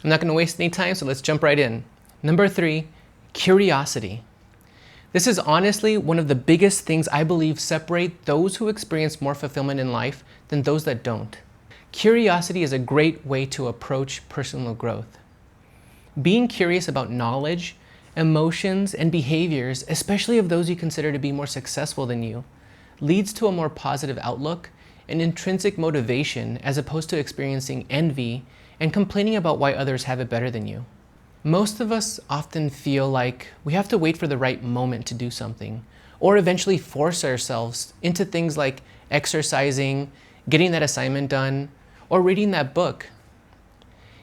I'm not going to waste any time, so let's jump right in. Number 3, curiosity. This is honestly one of the biggest things I believe separate those who experience more fulfillment in life than those that don't. Curiosity is a great way to approach personal growth. Being curious about knowledge, emotions, and behaviors, especially of those you consider to be more successful than you, leads to a more positive outlook and intrinsic motivation as opposed to experiencing envy and complaining about why others have it better than you. Most of us often feel like we have to wait for the right moment to do something, or eventually force ourselves into things like exercising, getting that assignment done, or reading that book.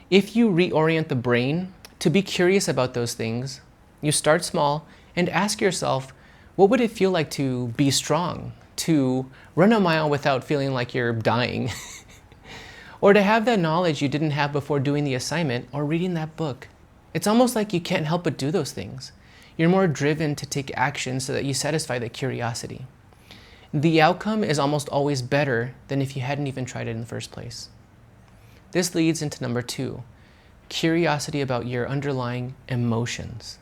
If you reorient the brain to be curious about those things, you start small and ask yourself, what would it feel like to be strong, to run a mile without feeling like you're dying, or to have that knowledge you didn't have before doing the assignment or reading that book? It's almost like you can't help but do those things. You're more driven to take action so that you satisfy the curiosity. The outcome is almost always better than if you hadn't even tried it in the first place. This leads into number 2, curiosity about your underlying emotions.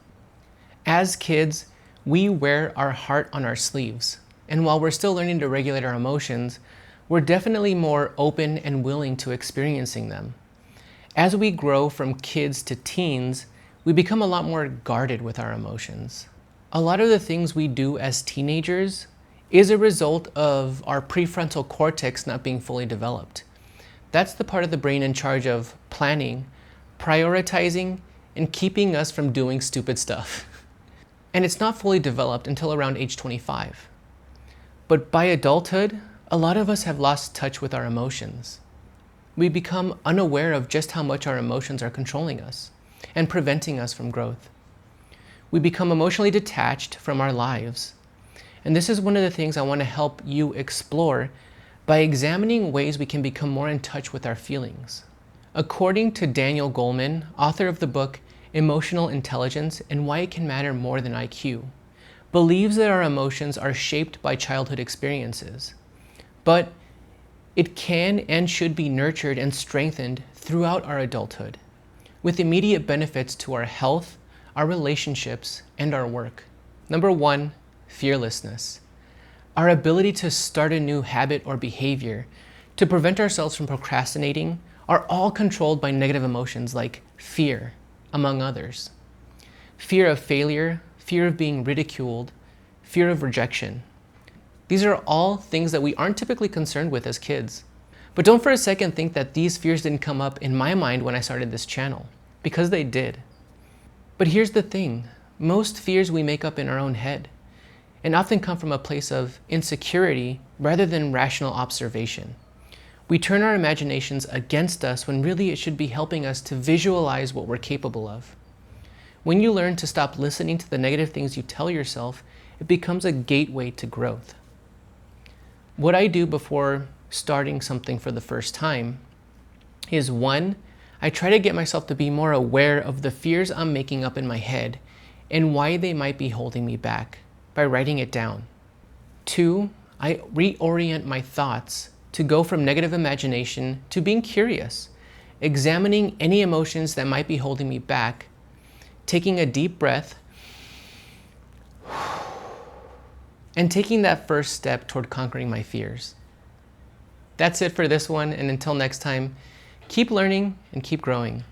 As kids, we wear our heart on our sleeves, and while we're still learning to regulate our emotions, we're definitely more open and willing to experiencing them. As we grow from kids to teens, we become a lot more guarded with our emotions. A lot of the things we do as teenagers is a result of our prefrontal cortex not being fully developed. That's the part of the brain in charge of planning, prioritizing, and keeping us from doing stupid stuff. And it's not fully developed until around age 25. But by adulthood, a lot of us have lost touch with our emotions. We become unaware of just how much our emotions are controlling us and preventing us from growth. We become emotionally detached from our lives. And this is one of the things I want to help you explore by examining ways we can become more in touch with our feelings. According to Daniel Goleman, author of the book Emotional Intelligence and Why It Can Matter More Than IQ, believes that our emotions are shaped by childhood experiences, but it can and should be nurtured and strengthened throughout our adulthood, with immediate benefits to our health, our relationships, and our work. Number 1, fearlessness. Our ability to start a new habit or behavior, to prevent ourselves from procrastinating, are all controlled by negative emotions like fear, among others. Fear of failure, fear of being ridiculed, fear of rejection. These are all things that we aren't typically concerned with as kids. But don't for a second think that these fears didn't come up in my mind when I started this channel, because they did. But here's the thing, most fears we make up in our own head, and often come from a place of insecurity rather than rational observation. We turn our imaginations against us when really it should be helping us to visualize what we're capable of. When you learn to stop listening to the negative things you tell yourself, it becomes a gateway to growth. What I do before starting something for the first time is 1, I try to get myself to be more aware of the fears I'm making up in my head and why they might be holding me back by writing it down. 2, I reorient my thoughts to go from negative imagination to being curious, examining any emotions that might be holding me back, taking a deep breath, and taking that first step toward conquering my fears. That's it for this one, and until next time, keep learning and keep growing.